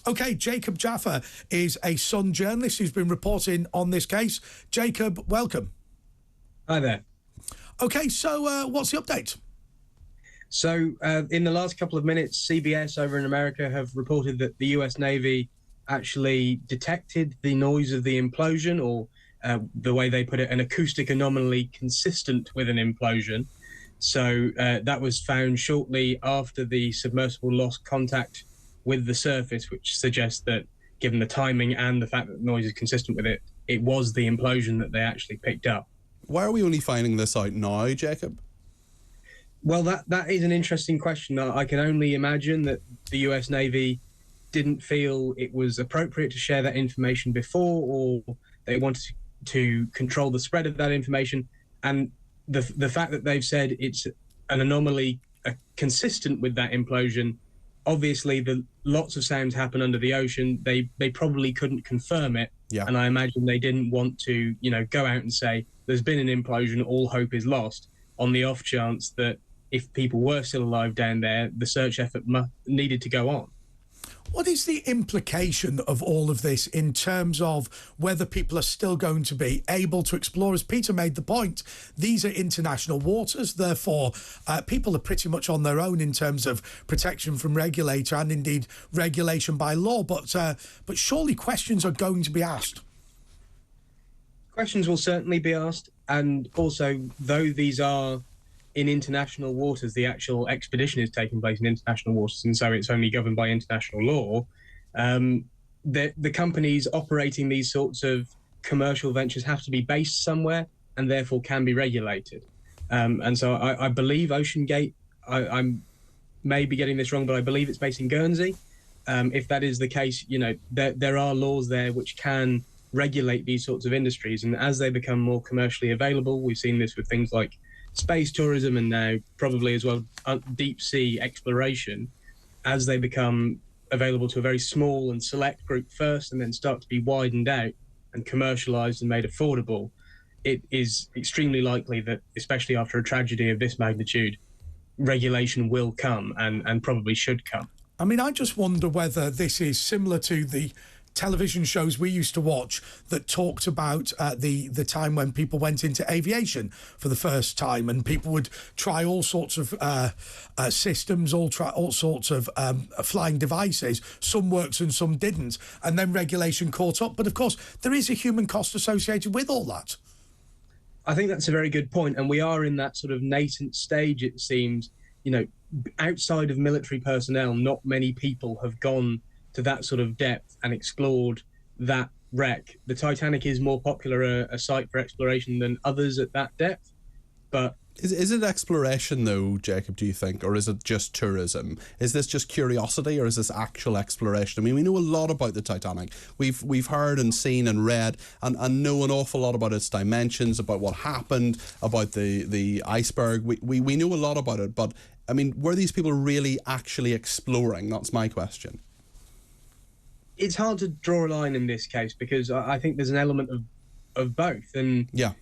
OK, Jacob Jaffa is a Sun journalist who's been reporting on this case. Jacob, welcome. Hi there. OK, so what's the update? So in the last couple of minutes, CBS over in America have reported that the US Navy actually detected the noise of the implosion, or the way they put it, an acoustic anomaly consistent with an implosion. So that was found shortly after the submersible lost contact with the surface, which suggests that, given the timing and the fact that the noise is consistent with it, it was the implosion that they actually picked up. Why are we only finding this out now, Jacob? Well, that is an interesting question. I can only imagine that the US Navy didn't feel it was appropriate to share that information before, or they wanted to control the spread of that information. And the fact that they've said it's an anomaly consistent with that implosion, obviously lots of sounds happen under the ocean. They probably couldn't confirm it. Yeah. And I imagine they didn't want to, go out and say there's been an implosion, all hope is lost, on the off chance that if people were still alive down there, the search effort needed to go on. What is the implication of all of this in terms of whether people are still going to be able to explore? As Peter made the point, these are international waters, therefore people are pretty much on their own in terms of protection from regulator and indeed regulation by law, but surely questions are going to be asked. Questions will certainly be asked, and also, though these are in international waters, the actual expedition is taking place in international waters, and so it's only governed by international law. The companies operating these sorts of commercial ventures have to be based somewhere and therefore can be regulated. And so I believe OceanGate, I may be getting this wrong, but I believe it's based in Guernsey. If that is the case, there are laws there which can regulate these sorts of industries. And as they become more commercially available, we've seen this with things like space tourism and now probably as well deep sea exploration, as they become available to a very small and select group first and then start to be widened out and commercialized and made affordable, it is extremely likely that, especially after a tragedy of this magnitude, regulation will come and probably should come. I mean, I just wonder whether this is similar to the television shows we used to watch that talked about the time when people went into aviation for the first time, and people would try all sorts of systems, all sorts of flying devices. Some worked and some didn't, and then regulation caught up. But of course, there is a human cost associated with all that. I think that's a very good point, and we are in that sort of nascent stage, it seems. Outside of military personnel, not many people have gone to that sort of depth and explored that wreck. The Titanic is more popular a site for exploration than others at that depth, but Is it exploration though, Jacob, do you think, or is it just tourism? Is this just curiosity, or is this actual exploration? I mean, we know a lot about the Titanic. We've heard and seen and read and know an awful lot about its dimensions, about what happened, about the iceberg. We know a lot about it, but I mean, were these people really actually exploring? That's my question. It's hard to draw a line in this case because I think there's an element of both, and yeah,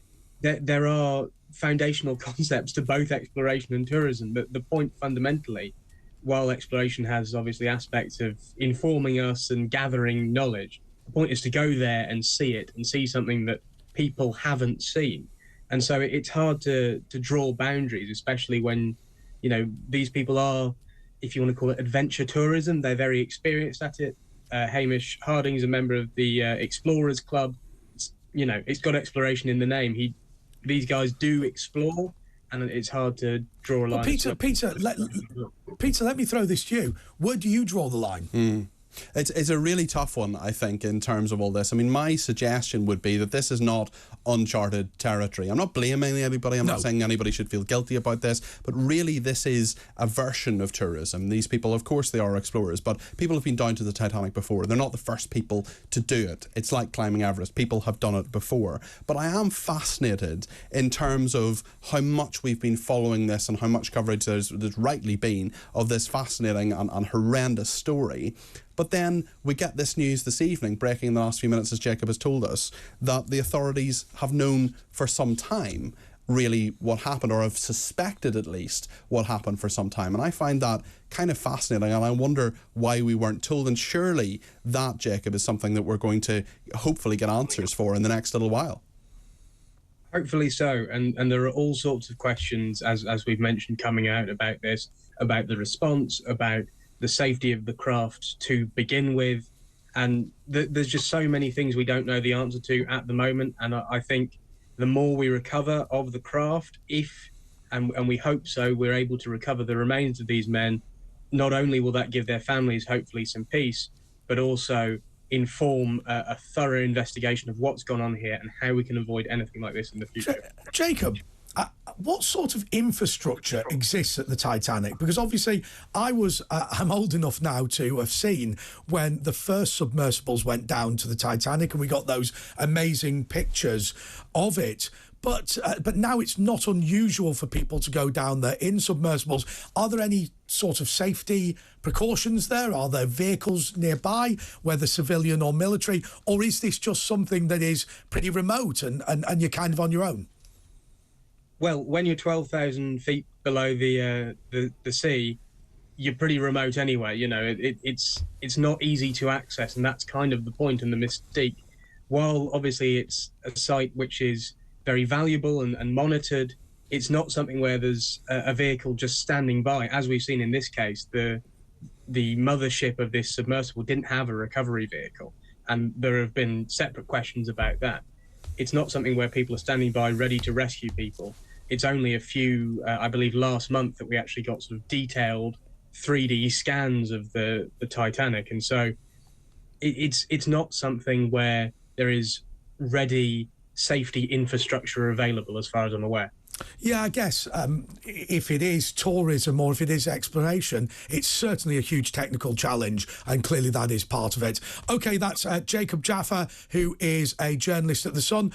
there are foundational concepts to both exploration and tourism. But the point fundamentally, while exploration has obviously aspects of informing us and gathering knowledge, the point is to go there and see it and see something that people haven't seen. And so it's hard to draw boundaries, especially when, these people are, if you want to call it adventure tourism, they're very experienced at it. Hamish Harding is a member of the Explorers Club. It's got exploration in the name. These guys do explore, and it's hard to draw a line. Well, Peter, let me throw this to you. Where do you draw the line? It's a really tough one, I think, in terms of all this. I mean, my suggestion would be that this is not uncharted territory. I'm not blaming anybody. I'm not saying anybody should feel guilty about this, but really this is a version of tourism. These people, of course, they are explorers, but people have been down to the Titanic before. They're not the first people to do it. It's like climbing Everest. People have done it before. But I am fascinated in terms of how much we've been following this and how much coverage there's rightly been of this fascinating and horrendous story. But then we get this news this evening, breaking in the last few minutes, as Jacob has told us, that the authorities have known for some time really what happened, or have suspected at least what happened for some time. And I find that kind of fascinating, and I wonder why we weren't told. And surely that, Jacob, is something that we're going to hopefully get answers for in the next little while. Hopefully so. And there are all sorts of questions, as we've mentioned, coming out about this, about the response, about the safety of the craft to begin with. And there's just so many things we don't know the answer to at the moment. And I think the more we recover of the craft, and we hope so, we're able to recover the remains of these men, not only will that give their families hopefully some peace, but also inform a thorough investigation of what's gone on here and how we can avoid anything like this in the future. Jacob, what sort of infrastructure exists at the Titanic? Because obviously I'm old enough now to have seen when the first submersibles went down to the Titanic, and we got those amazing pictures of it. But now it's not unusual for people to go down there in submersibles. Are there any sort of safety precautions there? Are there vehicles nearby, whether civilian or military? Or is this just something that is pretty remote and you're kind of on your own? Well, when you're 12,000 feet below the sea, you're pretty remote anyway. You know, it's not easy to access, and that's kind of the point and the mystique. While obviously it's a site which is very valuable and monitored, it's not something where there's a vehicle just standing by. As we've seen in this case, the mothership of this submersible didn't have a recovery vehicle, and there have been separate questions about that. It's not something where people are standing by ready to rescue people. It's only a few, I believe last month, that we actually got sort of detailed 3D scans of the Titanic. And so it's not something where there is ready safety infrastructure available, as far as I'm aware. Yeah, I guess if it is tourism or if it is exploration, it's certainly a huge technical challenge, and clearly that is part of it. Okay, that's Jacob Jaffa, who is a journalist at The Sun.